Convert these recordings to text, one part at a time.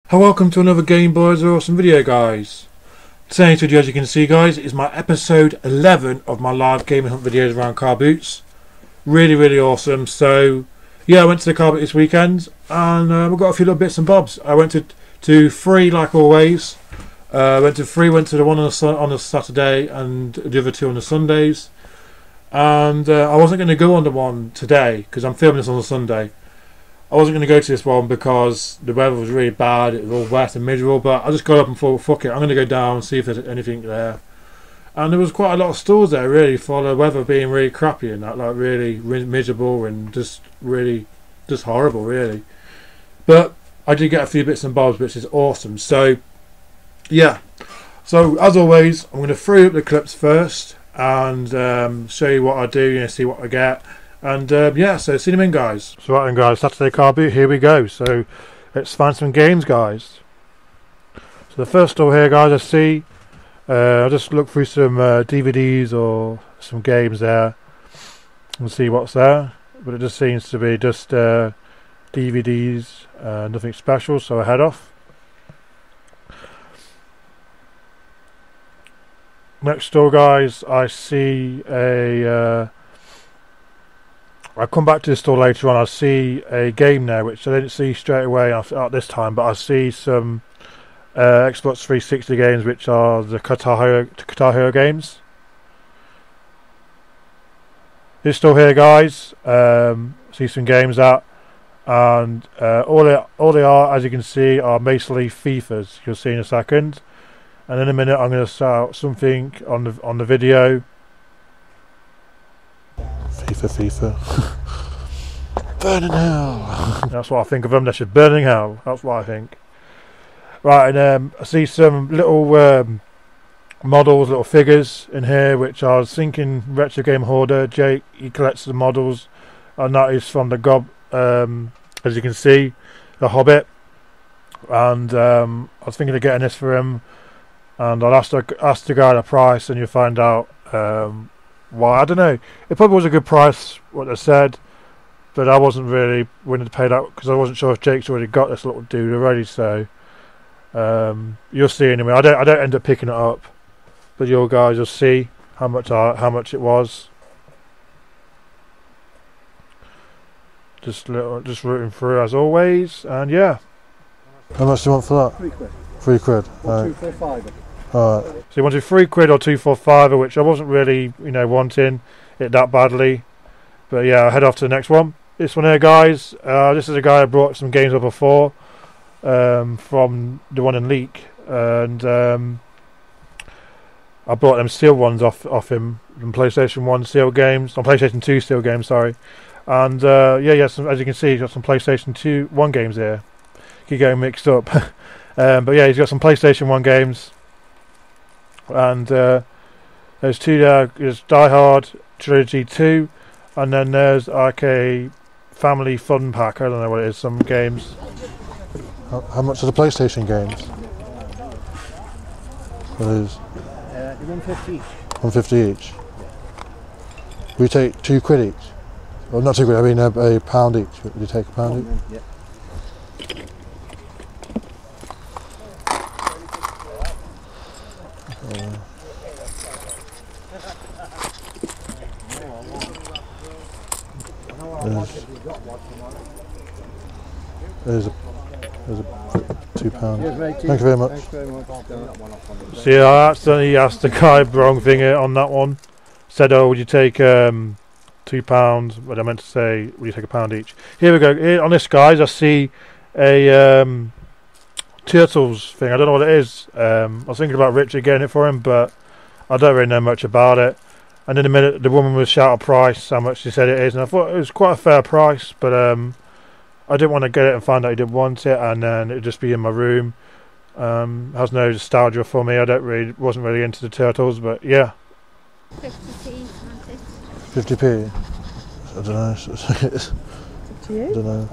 Hello, welcome to another Game Boys Are Awesome video, guys. Today's video, as you can see, guys, is my episode 11 of my live gaming hunt videos around car boots. Really awesome. So yeah, I went to the car boot this weekend and we got a few little bits and bobs. I went to three, like always. Went to the one on a Saturday and the other two on the Sundays. And I wasn't going to go on the one today because I'm filming this on a Sunday. I wasn't going to go to this one because the weather was really bad. It was all wet and miserable, but I just got up and thought, fuck it, I'm going to go down and see if there's anything there. And there was quite a lot of stores there, really, for the weather being really crappy and that, like really miserable and just horrible, really. But I did get a few bits and bobs, which is awesome. So yeah, so as always, I'm going to throw up the clips first and show you what I do, see what I get. And yeah, so see them in, guys. So right then, guys, Saturday car boot, here we go. So let's find some games, guys. So the first store here, guys, I see, I'll just look through some DVDs or some games there and see what's there. But it just seems to be just DVDs, nothing special, so I head off. Next door, guys, I see a I come back to the store later on. I see a game there which I didn't see straight away at this time, but I see some Xbox 360 games, which are the Guitar Hero games. This store here, guys, see some games at, and all they are, as you can see, are basically FIFAs. You'll see in a second, and in a minute I'm going to start something on the video. FIFA. Burning hell. That's what I think of them. They should burning hell. That's what I think. Right, and I see some little models, little figures in here, which I was thinking Retro Game Hoarder. Jake, he collects the models, and that is from the Gob, as you can see, the Hobbit. And I was thinking of getting this for him, and I'll ask the guy the price, and you'll find out. Why, I don't know. It probably was a good price, what they said, but I wasn't really willing to pay that because I wasn't sure if Jake's already got this little dude already. So you'll see anyway. I don't end up picking it up, but you guys will see how much it was. Just rooting through as always, and yeah. How much do you want for that? £3. £3. Or 245. Alright. So you wanted £3 or 245, which I wasn't really, wanting it that badly. But yeah, I'll head off to the next one. This one here, guys. This is a guy I brought some games up before, from the one in Leek, and I brought them sealed ones off him, from PlayStation 1 sealed games, on PlayStation 2 sealed games, sorry. And yeah, as you can see, he's got some PlayStation 1 games here. Keep getting mixed up. But yeah, he's got some PlayStation 1 games. And there's two there. There's Die Hard Trilogy 2, and then there's like a family fun pack. I don't know what it is. Some games. How much are the PlayStation games? What is? 150 each. 150 each. We take £2 each. Well, not £2. I mean a pound each. Would you take a pound each? Yeah. There's a £2. Thank you very much. See, I accidentally asked the guy the wrong thing on that one. Said, "Oh, would you take £2?" But I meant to say, "Would you take a pound each?" Here we go. Here, on this, guys, I see a Turtles thing. I don't know what it is. I was thinking about Richard getting it for him, but I don't really know much about it. And in a minute, the woman was shout a price, how much she said it is, and I thought it was quite a fair price, but I didn't want to get it and find out he didn't want it, and then it'd just be in my room. Has no nostalgia for me. Wasn't really into the Turtles, but yeah. 50p. 50p. I don't know. To you? I don't know.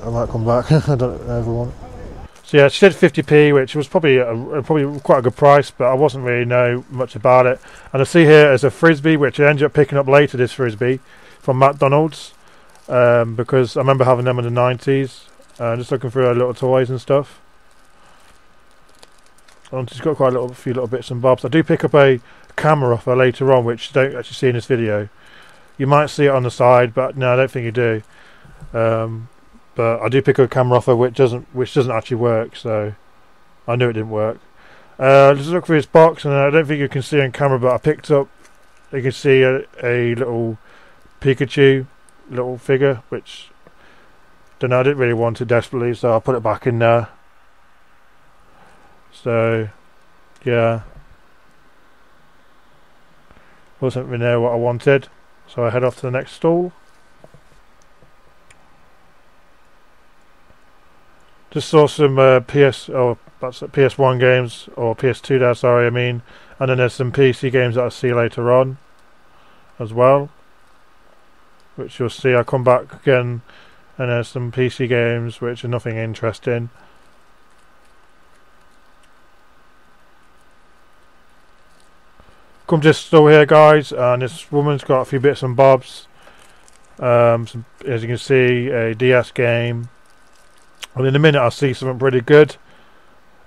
I might come back. I don't ever want it. So yeah, she said 50p, which was probably quite a good price, but I wasn't really know much about it. And I see here as a frisbee, which I ended up picking up later. This frisbee from McDonald's, because I remember having them in the 90s. Just looking through her little toys and stuff. She's got quite a few little bits and bobs. I do pick up a camera off her later on, which you don't actually see in this video. You might see it on the side, but no, I don't think you do. But I do pick up a camera off her, which doesn't actually work. So I knew it didn't work. Just look through this box, and I don't think you can see on camera, but I picked up. You can see a little Pikachu little figure, which don't know. I didn't really want it desperately, so I put it back in there. So yeah, wasn't really there what I wanted, so I head off to the next stall. Just saw some PS1 games, or PS2 there, sorry, I mean, and then there's some PC games that I'll see later on as well, which you'll see. I come back again, and there's some PC games which are nothing interesting. Come to this store here, guys, and this woman's got a few bits and bobs. As you can see, a DS game. And in a minute, I see something pretty good.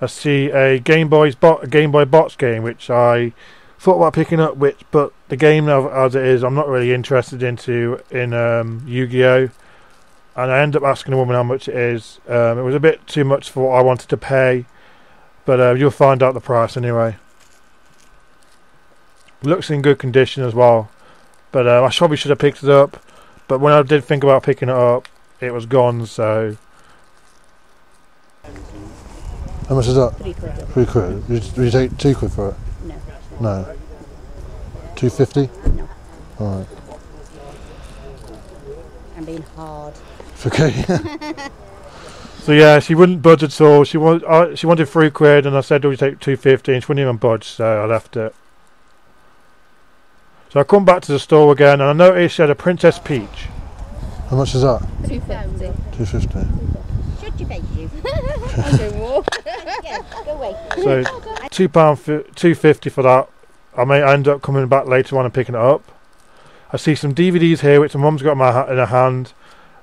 I see a Game Boy Box game, which I thought about picking up. But the game as it is, I'm not really interested in Yu-Gi-Oh. And I end up asking the woman how much it is. It was a bit too much for what I wanted to pay, but you'll find out the price anyway. Looks in good condition as well, but I probably should have picked it up, but when I did think about picking it up, it was gone. So How much is that? £3. £3. Would you take £2 for it? No. No. £2.50? No. Alright. I'm being hard. It's okay. So yeah, she wouldn't budge at all. She wanted £3, and I said, "Do you take £2.50?" and she wouldn't even budge, so I left it. So I come back to the store again, and I noticed she had a Princess Peach. How much is that? £2.50. £2.50. Should you pay you? I'm doing more. Yeah, go away. So £2.50 for that. I may end up coming back later on and picking it up. I see some DVDs here, which my mum's got in her hand,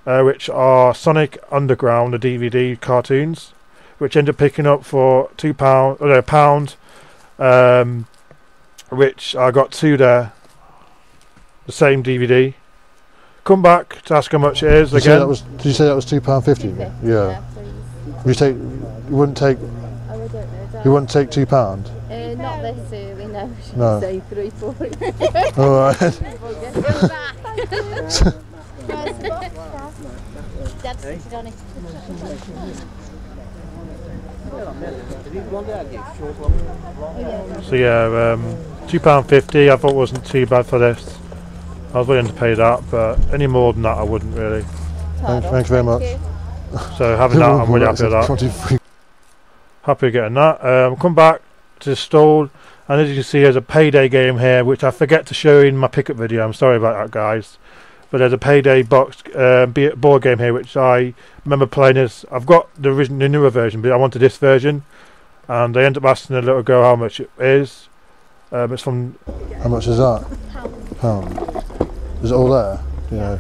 which are Sonic Underground, the DVD cartoons, which end up picking up for £1, which I got 2 there. The same DVD. Come back to ask how much it is again. Did you say that was £2.50? Yeah. You wouldn't take £2? Not this early, no. Should No. say 3, 4. Alright. Go back. Dad's seated on it. So yeah, £2.50 I thought wasn't too bad for this. I was willing to pay that, but any more than that I wouldn't really. Thank you very much. So having that, I'm really happy with that. Happy getting that. Come back to the stall, and as you can see, there's a Payday game here, which I forget to show in my pickup video. I'm sorry about that, guys. But there's a Payday board game here, which I remember playing this. I've got the newer version, but I wanted this version, and I ended up asking the little girl how much it is. It's from. How much is that? £1. Is it all there? Do you know?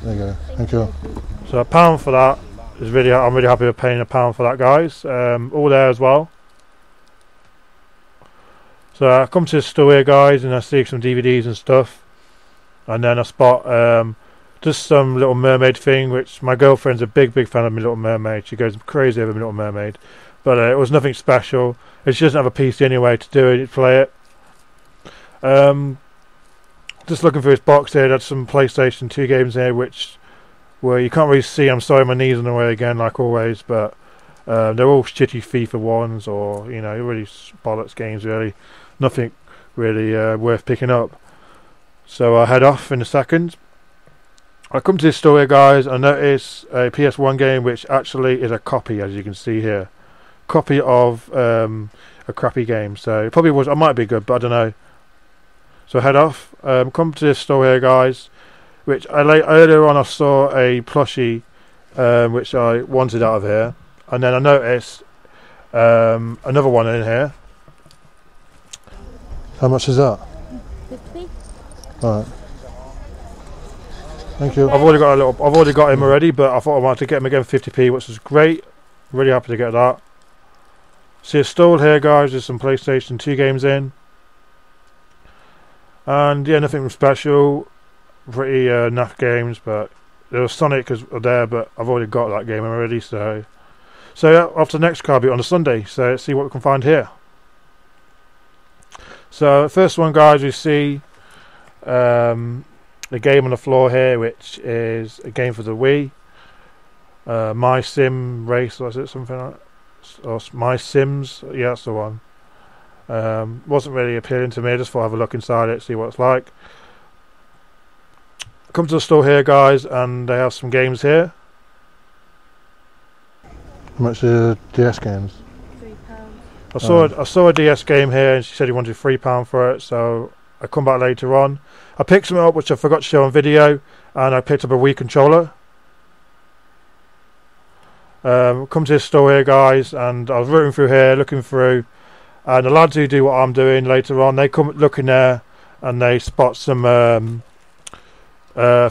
There you go. Thank you. So £1 for that is really. I'm really happy with paying £1 for that, guys. All there as well. So I come to the store here, guys, and I see some DVDs and stuff, and then I spot just some Little Mermaid thing, which my girlfriend's a big fan of my Little Mermaid. She goes crazy over my Little Mermaid, but it was nothing special. She doesn't have a PC anyway to do it, play it. Just looking through this box here, there's some PlayStation 2 games here, which where you can't really see. I'm sorry, my knees in the way again, like always, but they're all shitty FIFA ones, or really bollocks games, really. Nothing really worth picking up. So I head off in a second. I come to this store here, guys. I notice a PS1 game, which actually is a copy, as you can see here. Copy of a crappy game. So it probably was. I might be good, but I don't know. So I head off. Come to this store here, guys. Which earlier on I saw a plushie, which I wanted out of here, and then I noticed another one in here. How much is that? 50. Alright. Thank you. I've already got him already, but I thought I wanted to get him again 50p, which is great. Really happy to get that. See a stall here, guys. There's some PlayStation 2 games in, and yeah, nothing special. Pretty naff games, but there was Sonic there, but I've already got that game already. So yeah, off to the next car boot on a Sunday. So let's see what we can find here. So first one, guys, we see the game on the floor here, which is a game for the Wii. My Sim Race, was it something like that? Or My Sims? Yeah, that's the one. Wasn't really appealing to me. I just thought I'd have a look inside it, see what it's like. Come to the store here, guys, and they have some games here. How much are DS games? £3. I saw a DS game here, and she said he wanted £3 for it, so I come back later on. I picked some up, which I forgot to show on video, and I picked up a Wii controller. Come to this store here, guys, and I was rooting through here, looking through, and the lads who do what I'm doing later on, they come looking there, and they spot some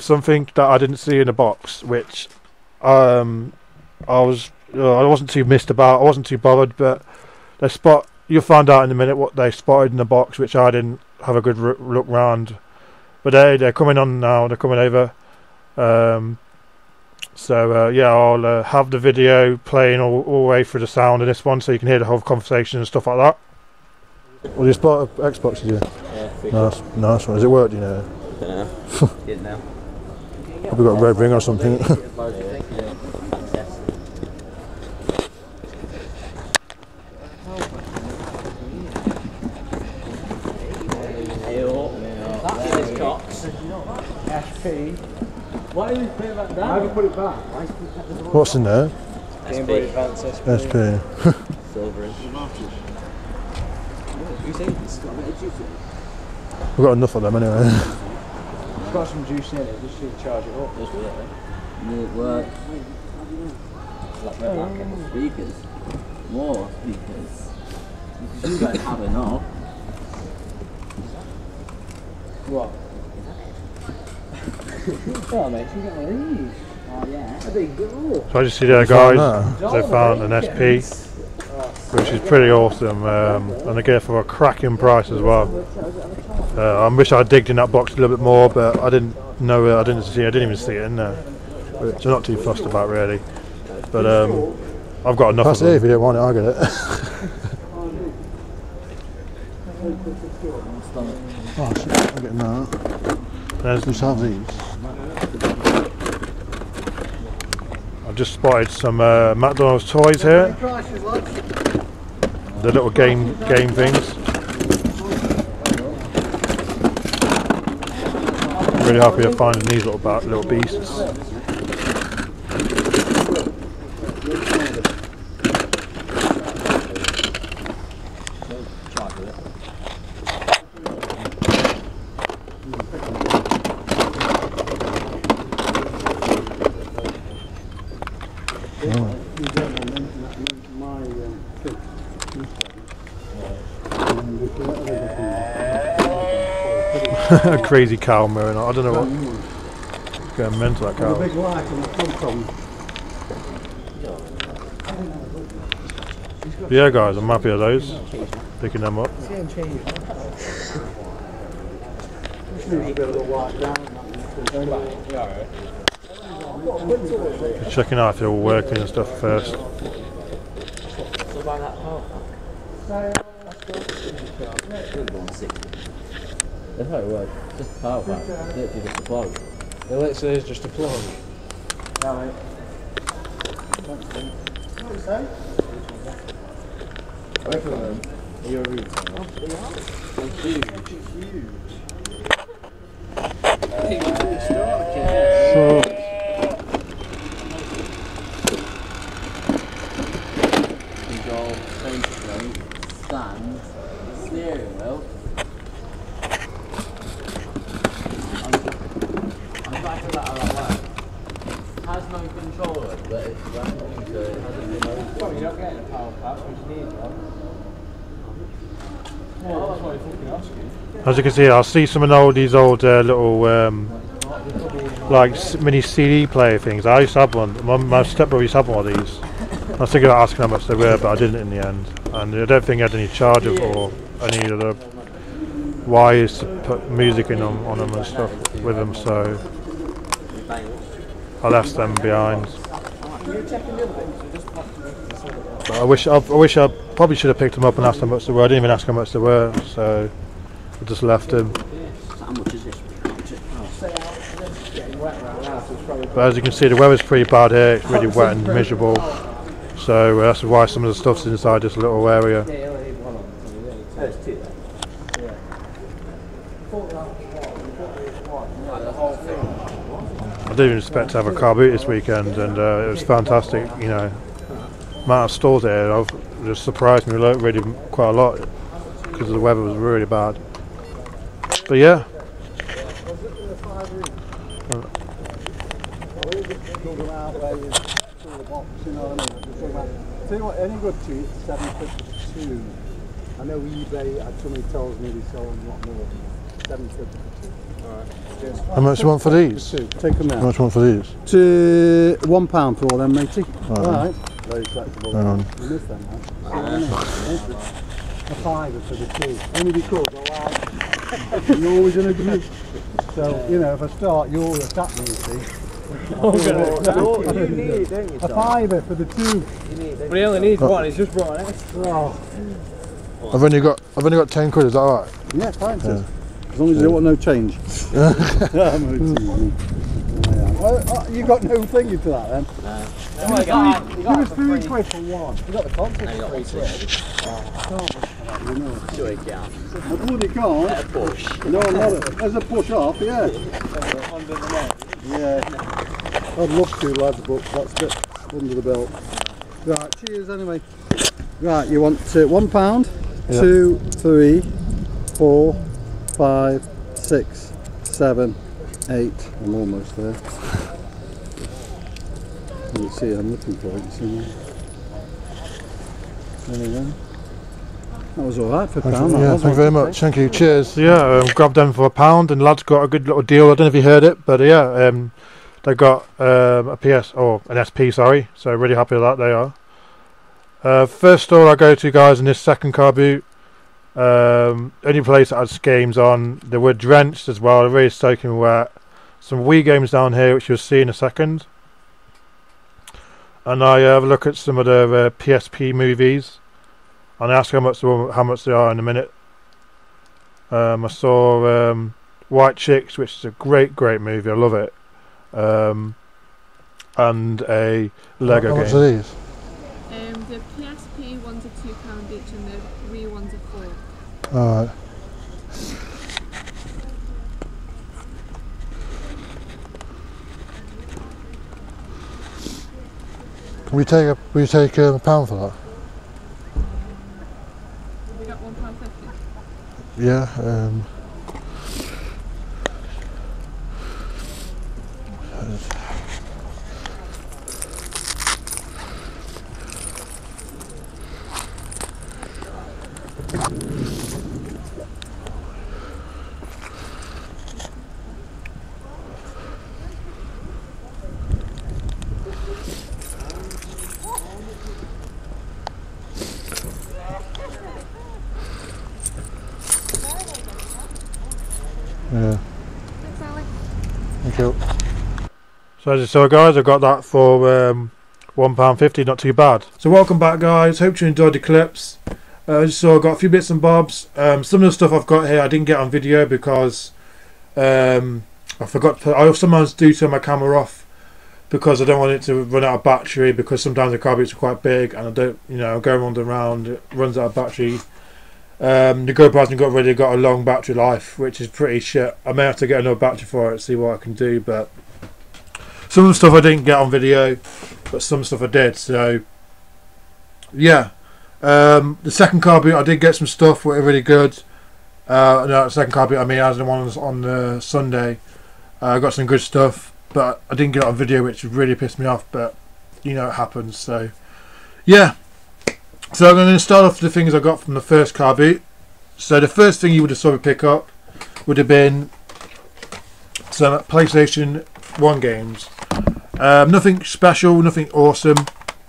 something that I didn't see in the box, which I wasn't too missed about. I wasn't too bothered, but they spot. You'll find out in a minute what they spotted in the box, which I didn't have a good look round. But they're coming on now. They're coming over. Yeah, I'll have the video playing all the way through the sound in this one, so you can hear the whole conversation and stuff like that. Well, you spot an Xbox, did you? Yeah, nice one. Does it work, do you know? don't know. Didn't know. Probably got a red ring or something. Why did you put it back down? Why have you put it back? What's in there? Game Boy Advance SP. SP. Silver. We've got enough of them anyway. It's got some juice in it, just to charge it up. Just really. Will it work? Like red black speakers. More speakers. Because you don't have enough. What? Oh mate, you got one of these. Oh yeah. There you go. So I just see there, guys. They found an SP, which is pretty awesome, and they get it for a cracking price as well. I wish I digged in that box a little bit more, but I didn't know. I didn't even see it in there, which I'm not too fussed about really. But I've got enough That's of it. them. If you don't want it, I'll get it. Oh shit, I'm getting that. Just have these. I've just spotted some McDonald's toys here. The little game things. Really happy of finding these little beasts. A crazy cow mowing. I don't know what. Going mental, that cow. Yeah, guys, I'm happy with those. Picking them up. Just checking out if they're all working and stuff first. That's how it works. Just a power pack. Literally just a plug. It literally is just a plug. No, mate. Both of them. Are your roots? They're huge. So, Control, faceplate, stand, steering wheel. I'm back to that a lot work. Has no controller, but it's running, so it hasn't been opened. Well, you're not getting a power pack, so you need one. Well, that's why you're fucking asking. As you can see, I'll see some of these old little like mini CD player things. I used to have one. My stepbrother used to have one of these. I was thinking about asking how much they were, but I didn't in the end. And I don't think I had any charger or any of the wires to put music in on them and stuff with them, so I left them behind. But I wish I probably should have picked them up and asked how much they were. I didn't even ask how much they were, so I just left them. How much is this? But as you can see, the weather's pretty bad here. It's really wet and miserable, so that's why some of the stuff's inside this little area. I didn't even expect to have a car boot this weekend, and it was fantastic. You know, amount of stores here, I've just surprised me really quite a lot because the weather was really bad. But yeah. Tell you what, any good to it, 7.52. I know eBay, somebody tells me they sell them a lot more than 7.52. Alright. How much you want for these? Take them now. How much you want for these? To £1 for all them, matey. Alright. Very flexible. Hang on. You missed them, huh? A fiver for the two. Only because I like you're always in a group. So, you know, if I start, you'll attack me, you see. You need, don't you, a fiver for the two. But he only needs one, he's just brought it. Oh. I've only got 10 quid, is that alright? Yeah, fine, yeah. As long as you don't want no change. You got no thing into that then? No. Give us 3 quid for one. You got the content. You got 3 quid. Sure you can. I bloody can't. Let a push. No, not as a push off, yeah. Yeah. I'd love to, lads, but that's a bit under the belt. Right, cheers anyway. Right, you want £1, Yeah. 2, 3, 4, 5, 6, 7, 8. I'm almost there. You see, I'm looking for it. You see that? There we go. That was alright for a pound. Yeah, thank you very much. Thank you. Cheers. Yeah, grabbed them for £1, and lads got a good little deal. I don't know if you heard it, but yeah, they got a PS or an SP. Sorry, so really happy with that. They are. First store I go to, guys, in this second car boot. Only place that had games on. They were drenched as well, really soaking wet. Some Wii games down here, which you'll see in a second. And I have a look at some of the PSP movies, and I ask how much they are in a minute. I saw White Chicks, which is a great movie. I love it. And a Lego game. How much are these? The PSP ones are £2 each, and the Wii ones are £4. Alright. Will you take £1 for that? We got £1.50. Yeah. Yeah. Thanks, Ali. Thank you. So as you saw, guys, I got that for £1.50, not too bad. So welcome back, guys. Hope you enjoyed the clips. As you saw, I got a few bits and bobs. Some of the stuff I've got here I didn't get on video because I forgot to. I sometimes do turn my camera off because I don't want it to run out of battery, because sometimes the car boots are quite big and I don't, you know, go around, it runs out of battery. The GoPro hasn't got a long battery life, which is pretty shit. I may have to get another battery for it, see what I can do, but some of the stuff I didn't get on video, but some stuff I did. So yeah, the second car boot I did get some stuff that were really good. No, the second car boot I mean, as the one on Sunday, I got some good stuff, but I didn't get it on video, which really pissed me off, but you know, it happens. So yeah. So I'm going to start off with the things I got from the first car boot. So the first thing you would have saw me pick up would have been some PlayStation +1 games. Nothing special, nothing awesome.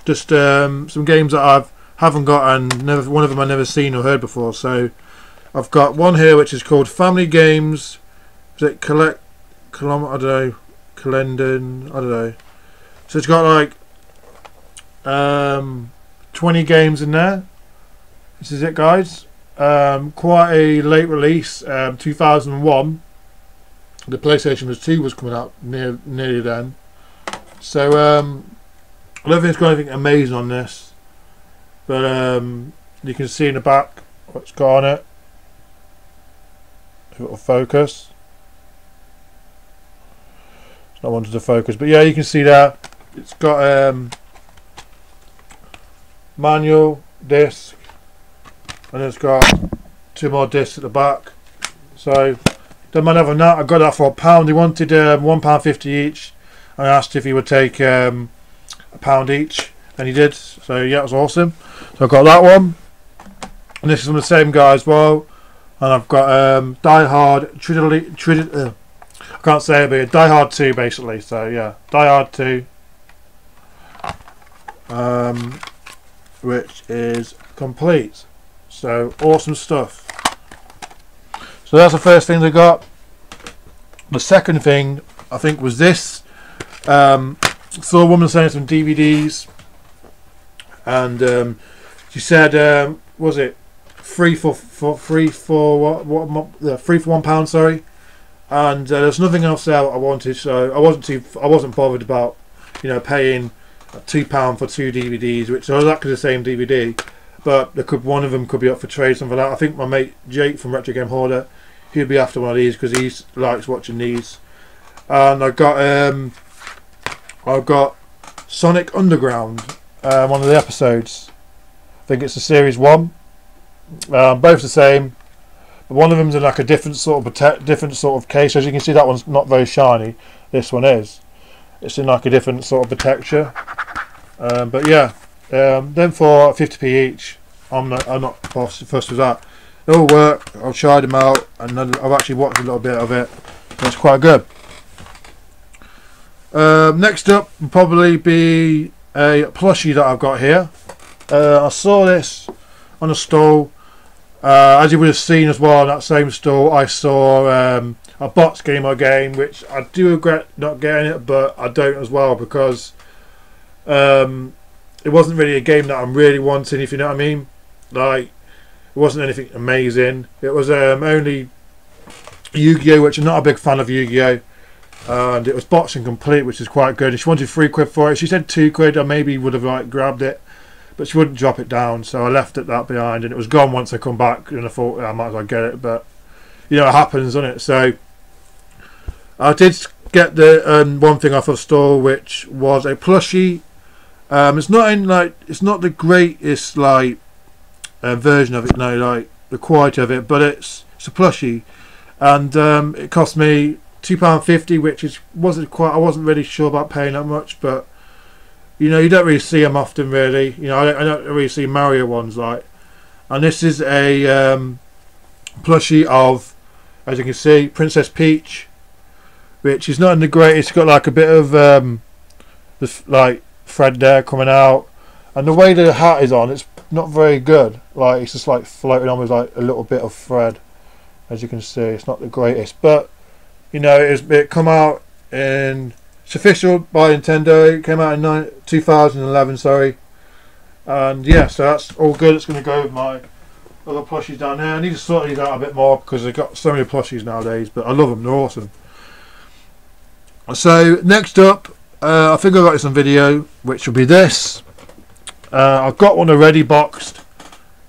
Just some games that I haven't got, and one of them I've never seen or heard before. So I've got one here which is called Family Games. Is it I don't know, Calendon, I don't know. So it's got like 20 games in there. This is it, guys. Quite a late release, 2001. The PlayStation 2 was coming out nearly then. So I don't think it's got anything amazing on this, but you can see in the back what's got on it. If it will focus. It's not wanted to focus, but yeah, you can see that it's got manual disc, and it's got 2 more discs at the back. So don't mind having that. I got that for £1. He wanted £1.50 each. I asked if he would take £1 each, and he did. So yeah, it was awesome. So I got that one, and this is from the same guy as well. And I've got Die Hard I can't say it, but Die Hard 2 basically. So yeah, Die Hard 2, which is complete. So awesome stuff. So that's the first thing they got. The second thing I think was this. Saw a woman selling some DVDs, and she said, was it free for £1? Sorry. And there's nothing else there I wanted, so I wasn't bothered about, you know, paying £2 for 2 DVDs, which are exactly the same DVD, but one of them could be up for trade, something like that. I think my mate Jake from Retro Game Hoarder, he'd be after one of these because he likes watching these. And I got Sonic Underground, one of the episodes. I think it's the series 1. Both the same. But one of them's in like a different sort of case. As you can see, that one's not very shiny. This one is. It's in like a different sort of texture. But yeah, then for 50p each, I'm not fussed with that. They all work. I've tried them out, and I've actually watched a little bit of it. And it's quite good. Next up will probably be a plushie that I've got here. I saw this on a stall. As you would have seen as well on that same stall, I saw a box Gamer game, which I do regret not getting it, but I don't as well, because it wasn't really a game that I'm really wanting, if you know what I mean. Like, it wasn't anything amazing. It was only Yu-Gi-Oh, which I'm not a big fan of Yu-Gi-Oh, and it was boxing complete, which is quite good. She wanted £3 for it. She said £2. I maybe would have like grabbed it, but she wouldn't drop it down, so I left that behind, and it was gone once I come back, and I thought I might as well get it. But you know, it happens, doesn't it? So I did get the one thing off of store, which was a plushie. It's not the greatest like version of it, no, like the quality of it, but it's a plushie, and it cost me £2.50, which I wasn't really sure about paying that much, but you know, you don't really see them often, really. You know, I don't really see Mario ones like. And this is a plushie of, as you can see, Princess Peach, which is not in the greatest. It's got like a bit of like thread there coming out, and the way the hat is on, it's not very good. Like, it's just like floating on with like a little bit of thread. As you can see, it's not the greatest, but you know, it come out in. It's official by Nintendo. It came out in 2011, sorry. And yeah, so that's all good. It's going to go with my other plushies down there. I need to sort these out a bit more because I've got so many plushies nowadays, but I love them. They're awesome. So next up, I think I've got some video, which will be this. I've got one already boxed,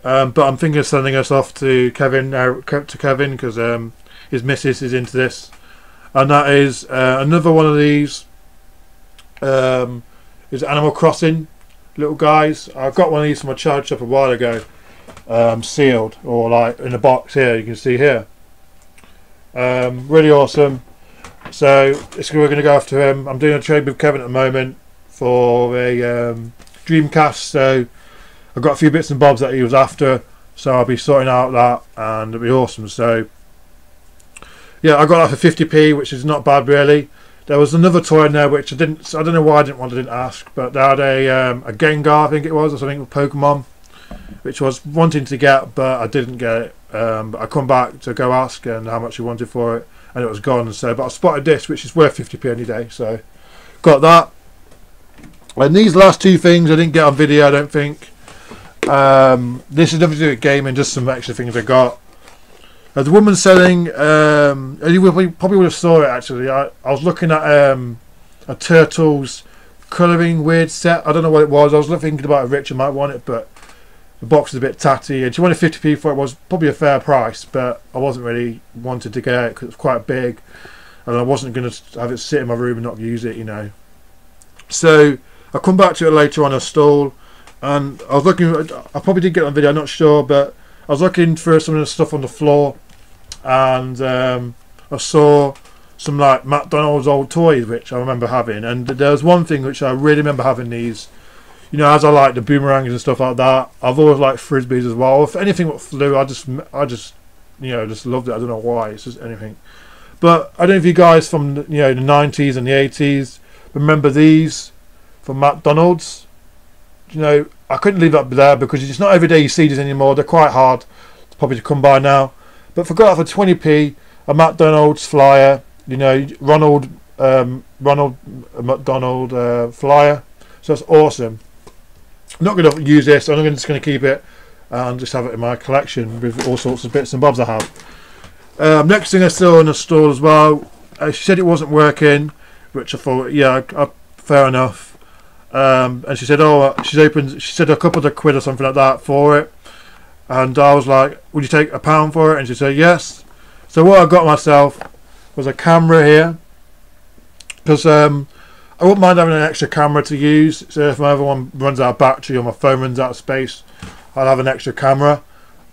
but I'm thinking of sending us off to Kevin because his missus is into this, and that is another one of these. Is Animal Crossing little guys. I got one of these from a charge shop a while ago, sealed, or like in a box here, you can see here. Really awesome. So we're going to go after him. I'm doing a trade with Kevin at the moment for a Dreamcast, so I've got a few bits and bobs that he was after, so I'll be sorting out that, and it'll be awesome. So yeah, I got that for 50p, which is not bad really. There was another toy in there which I don't know why I didn't ask, but they had a Gengar, I think it was, or something with Pokemon, which I was wanting to get, but I didn't get it. But I come back to go ask and how much you wanted for it, and it was gone. So, but I spotted this, which is worth 50p any day. So, got that. And these last two things I didn't get on video, I don't think. This is nothing to do with gaming, just some extra things I got. The woman selling, you probably would have saw it actually. I was looking at a Turtles colouring weird set. I don't know what it was. I was thinking about if Richard might want it, but the box is a bit tatty. And she wanted 50p for it. Was probably a fair price, but I wasn't really wanted to get it because it was quite big, and I wasn't going to have it sit in my room and not use it, you know. So I'll come back to it later on a stall, and I was looking. I probably did get it on video. I'm not sure, but I was looking for some of the stuff on the floor, and I saw some like McDonald's old toys which I remember having, and there was one thing which I really remember having these. You know, as I like the boomerangs and stuff like that, I've always liked frisbees as well. If anything that flew, I just you know, just loved it. I don't know why. It's just anything. But I don't know if you guys from the 90s and the 80s remember these from McDonald's. You know, I couldn't leave that there because it's not every day you see these anymore. They're quite hard probably to come by now. But for 20p, a McDonald's flyer, you know, Ronald McDonald flyer. So that's awesome. I'm not going to use this. I'm just going to keep it and just have it in my collection with all sorts of bits and bobs I have. Next thing I saw in the store as well, she said it wasn't working, which I thought, yeah, fair enough. And she said, oh, she said a couple of quid or something like that for it. And I was like, would you take £1 for it? And she said, yes. So what I got myself was a camera here. Because I wouldn't mind having an extra camera to use. So if my other one runs out of battery or my phone runs out of space, I'll have an extra camera.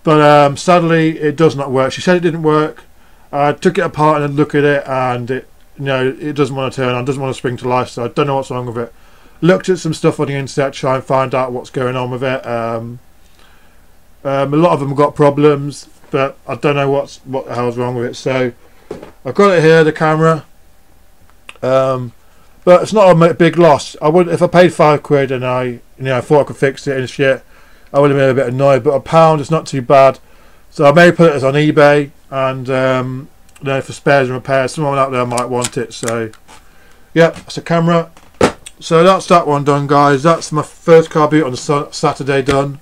But sadly, it does not work. She said it didn't work. I took it apart and looked at it, and it doesn't want to turn on, doesn't want to spring to life. So I don't know what's wrong with it. Looked at some stuff on the internet to try and find out what's going on with it. A lot of them got problems, but I don't know what the hell's wrong with it. So I've got it here, the camera. But it's not a big loss. I would, if I paid £5 and I thought I could fix it and shit, I would have been a bit annoyed. But £1 is not too bad. So I may put it on eBay, and for spares and repairs, someone out there might want it. So yeah, that's a camera. So that's that one done, guys. That's my first car boot on the Saturday done.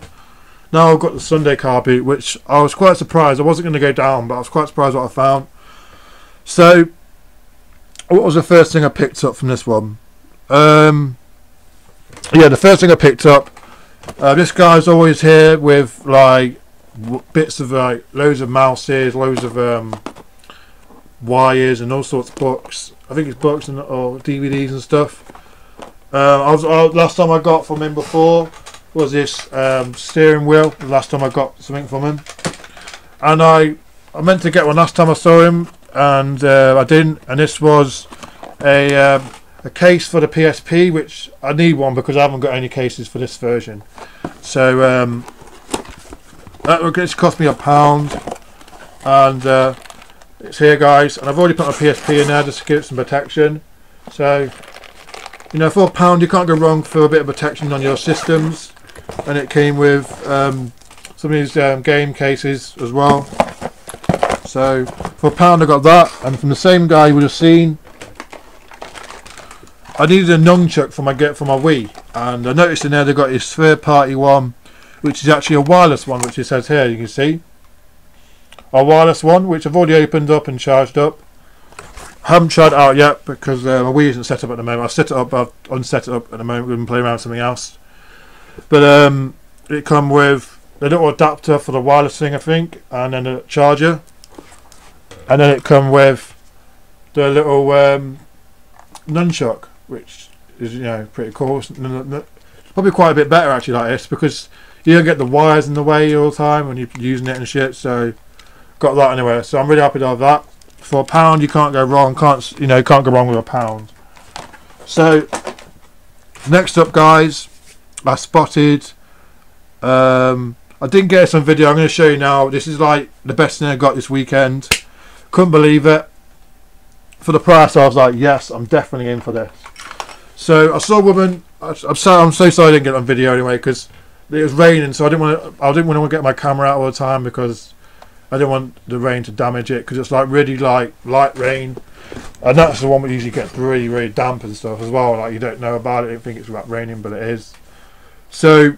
Now I've got the Sunday car boot, which I was quite surprised. I wasn't going to go down, but I was quite surprised what I found. So what was the first thing I picked up from this one? Yeah, the first thing I picked up, this guy's always here with like bits of like loads of mouses, loads of wires and all sorts of books. I think it's books and or DVDs and stuff. Last time I got from him before was this steering wheel. The last time I got something from him, and I meant to get one last time I saw him, and I didn't. And this was a case for the PSP, which I need one because I haven't got any cases for this version. So it's cost me £1, and it's here, guys. And I've already put my PSP in there just to give it some protection. So you know, for £1 you can't go wrong for a bit of protection on your systems. And it came with some of these game cases as well. So for £1 I got that, and from the same guy you would have seen, I needed a nunchuck for my Wii, and I noticed in there they got this third-party one, which is actually a wireless one, which it says here. You can see a wireless one, which I've already opened up and charged up. I haven't tried it out yet because my Wii isn't set up at the moment. I've set it up, I've unset it up at the moment. We've been playing around with something else. But it come with the little adapter for the wireless thing, I think, and then a charger, and then it come with the little nunchuck, which is pretty cool. It's probably quite a bit better actually like this, because you don't get the wires in the way all the time when you're using it and shit. So got that anyway. So I'm really happy to have that. For £1 you can't go wrong. Can't go wrong with £1. So next up, guys, I spotted, I didn't get this on video, I'm going to show you now. This is like the best thing I got this weekend. Couldn't believe it. for the price, I was like, yes, I'm definitely in for this. So I saw a woman. I'm so sorry I didn't get it on video anyway, because it was raining, so I didn't want to get my camera out all the time, because I didn't want the rain to damage it, because it's like really like light rain, and that's the one that usually gets really, really damp and stuff as well. Like, you don't know about it, you think it's about raining, but it is. So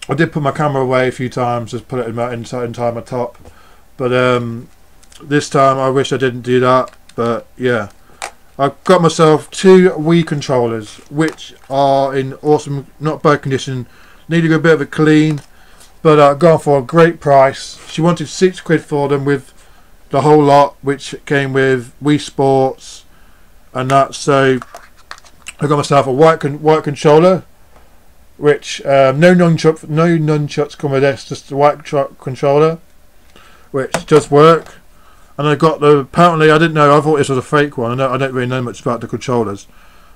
I did put my camera away a few times, just put it inside my top, but this time I wish I didn't do that. But yeah, I got myself 2 Wii controllers, which are in awesome, not bad condition, needed a bit of a clean, but gone for a great price. She wanted £6 for them with the whole lot, which came with Wii Sports and that. So I got myself a white controller, which no nunchucks come with this, just a white controller, which does work. And I got apparently I didn't know, I thought this was a fake one. I don't really know much about the controllers.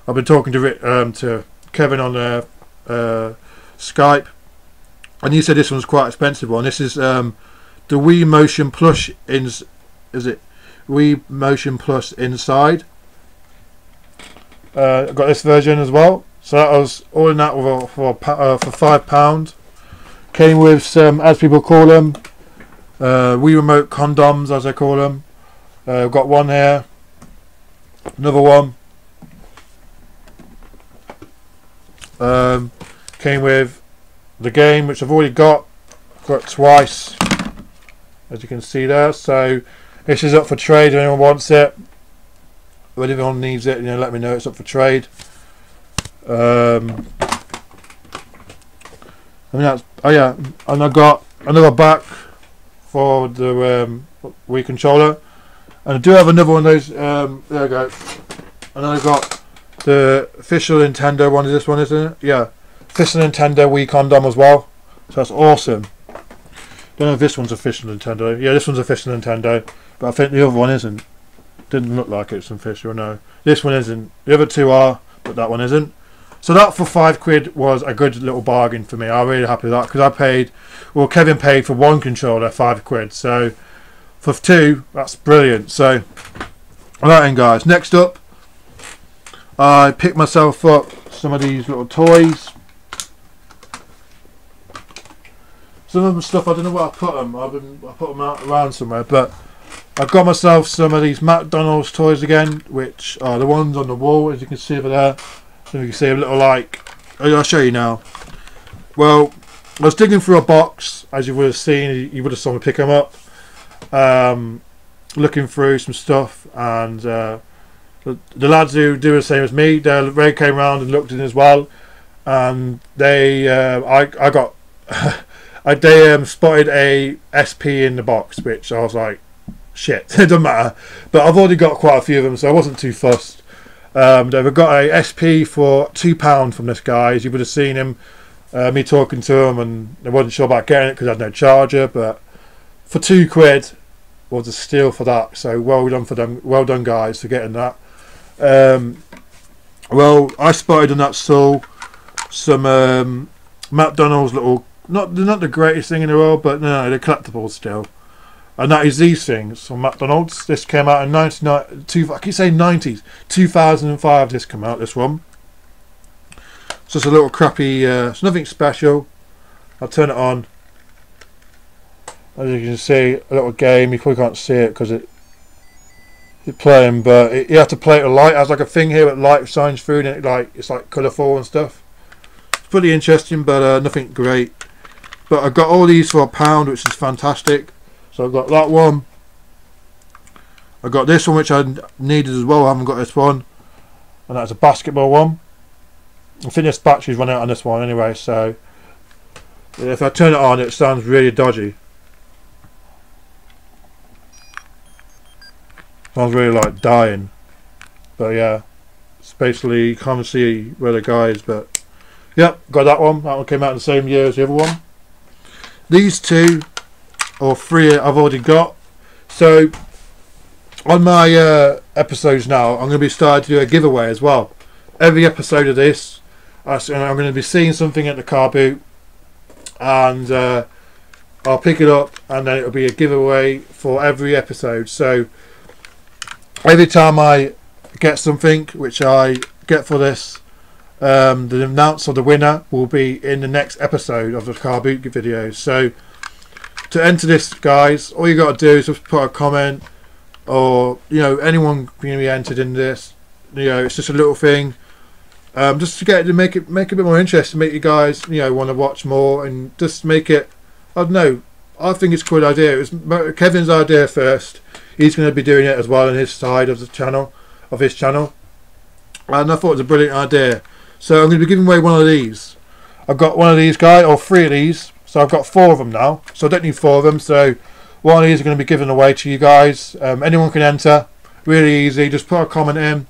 I've been talking to Kevin on Skype, and he said this one's quite expensive one. This is the Wii Motion Plus is it Wii Motion Plus inside. I got this version as well. So that was all in that for £5. Came with some, as people call them, Wii Remote condoms, as I call them. I've got one here, another one. Came with the game, which I've already got twice, as you can see there. So this is up for trade if anyone wants it. If anyone needs it, let me know. It's up for trade. I mean, that's, oh yeah, and I got another back for the Wii controller, and I do have another one of those. There we go. And then I got the official Nintendo one. Is this one, isn't it? Yeah, official Nintendo Wii condom as well. So that's awesome. Don't know if this one's official Nintendo. Yeah, this one's official Nintendo, but I think the other one isn't. Didn't look like it's official. No, this one isn't. The other two are, but that one isn't. So that for £5 was a good little bargain for me. I'm really happy with that, because I paid, well, Kevin paid for one controller £5, so for 2, that's brilliant. So alright then guys, next up I picked myself up some of these little toys. Some of them stuff, I don't know where I put them. I put them out around somewhere, but I got myself some of these McDonald's toys again, which are the ones on the wall, as you can see over there. So you can see a little, like, I'll show you now. Well, I was digging through a box, as you would have seen. You would have saw me pick them up. Looking through some stuff, and the lads who do the same as me, they came around and looked in as well, and they I got they spotted a SP in the box, which I was like, shit, it doesn't matter. But I've already got quite a few of them, so I wasn't too fussed. They've got a SP for £2 from this guy. As you would have seen him, me talking to him, and I wasn't sure about getting it because I had no charger. But for £2 was a steal for that. So well done for them. Well done, guys, for getting that. Well, I spotted on that stall some McDonald's little, not the greatest thing in the world, but no, they're collectibles still. And that is these things from McDonald's. This came out in 2005 this came out, this one. It's just a little crappy, it's nothing special. I'll turn it on. As you can see, a little game. You probably can't see it because it's playing, but you have to play it with light. It has like a thing here with light shines through, and it's like colourful and stuff. It's pretty interesting, but nothing great. But I got all these for £1, which is fantastic. So I've got that one. I got this one, which I needed as well. I haven't got this one, and that's a basketball one. I think this battery's run out on this one anyway, so if I turn it on, it sounds really dodgy. Sounds really like dying. But yeah, it's basically, you can't see where the guy is, but yep, got that one. That one came out in the same year as the other one. These 2 or 3 I've already got. So on my episodes now, I'm going to be starting to do a giveaway as well. Every episode of this, I'm going to be seeing something at the car boot, and I'll pick it up, and then it'll be a giveaway for every episode. So every time I get something which I get for this, the announce of the winner will be in the next episode of the car boot video. So to enter this, guys, all you got to do is just put a comment, or anyone can be entered in this. It's just a little thing, just to make it a bit more interesting, make you guys want to watch more, and just make it, I don't know, I think it's a good idea. It was Kevin's idea first. He's going to be doing it as well on his side of the channel, and I thought it was a brilliant idea. So I'm going to be giving away one of these. I've got one of these, guys, or 3 of these. So I've got 4 of them now. So I don't need 4 of them. So one of these are going to be given away to you guys. Anyone can enter. Really easy. Just put a comment in,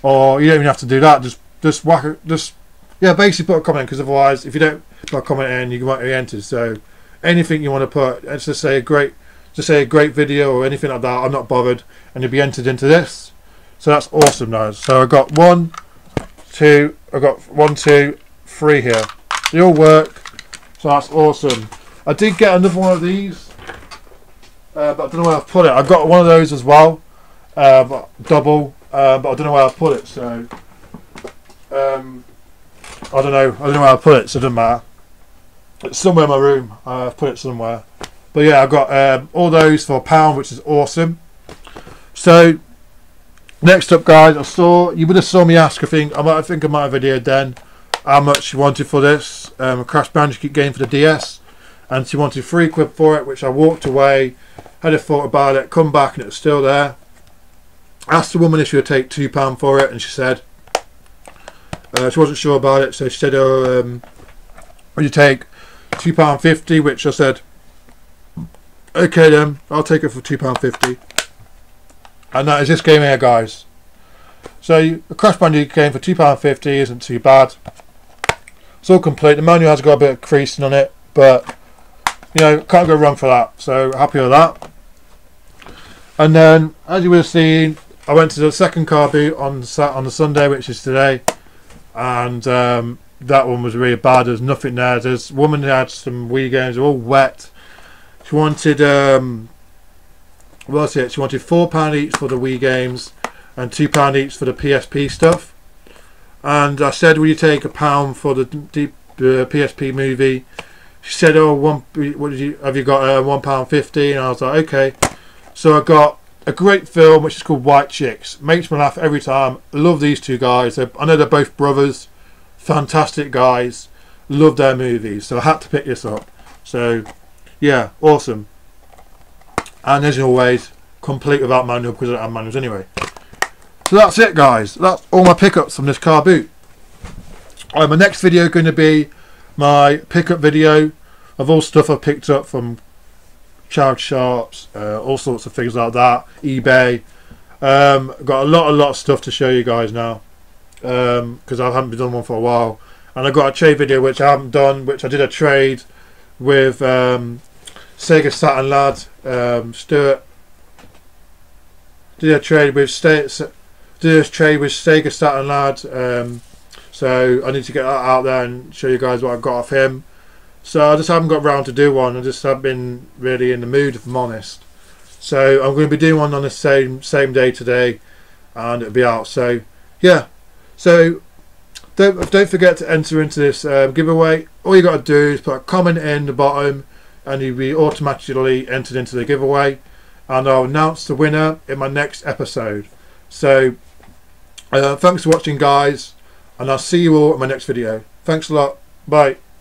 or you don't even have to do that. Just whack it. Basically put a comment, because otherwise, if you don't put a comment in, you won't be entered. So anything you want to put, let's just say a great video or anything like that. I'm not bothered, and you'll be entered into this. So that's awesome, guys. So I got 1, 2. I got 1, 2, 3 here. They all work. So that's awesome. I did get another one of these, but I don't know where I've put it. I got one of those as well, double, but I don't know where I've put it. So I don't know where I put it. So it doesn't matter. It's somewhere in my room. I've put it somewhere. But yeah, I got all those for £1, which is awesome. So next up, guys, you would have saw me ask. I think I might have videoed then how much she wanted for this Crash Bandicoot game for the DS, and she wanted £3 for it, which I walked away, had a thought about it, come back, and it was still there. Asked the woman if she would take £2 for it, and she said she wasn't sure about it, so she said, would you take £2.50, which I said, okay then, I'll take it for £2.50. And that is this game here, guys. So a Crash Bandicoot game for £2.50 isn't too bad. It's all complete. The manual has got a bit of creasing on it, but can't go wrong for that. So happy with that. And then, as you would have seen, I went to the second car boot on the Sunday, which is today, and that one was really bad. There's nothing there. There's a woman who had some Wii games. They're all wet. She wanted what's it? She wanted £4 each for the Wii games and £2 each for the PSP stuff. And I said, will you take £1 for the PSP movie? She said, oh, have you got £1.50? And I was like, okay. So I got a great film which is called White Chicks. Makes me laugh every time. Love these 2 guys. I know they're both brothers. Fantastic guys. Love their movies. So I had to pick this up. So yeah, awesome. And as always, complete without manual, because I don't have manuals anyway. So that's it, guys. That's all my pickups from this car boot. My next video is going to be my pickup video of all stuff I've picked up from charity shops, all sorts of things like that, eBay. Got a lot of stuff to show you guys now, because I haven't been done one for a while. And I've got a trade video which I haven't done, which I did a trade with Sega Saturn lad, Stuart. Did a trade with Sega Saturn lad, so I need to get that out there and show you guys what I got off him. So I just haven't got round to do one. I just haven't been really in the mood, if I'm honest. So I'm going to be doing one on the same day today, and it'll be out. So yeah, so don't forget to enter into this giveaway. All you got to do is put a comment in the bottom, and you'll be automatically entered into the giveaway, and I'll announce the winner in my next episode. So thanks for watching, guys, and I'll see you all in my next video. Thanks a lot. Bye.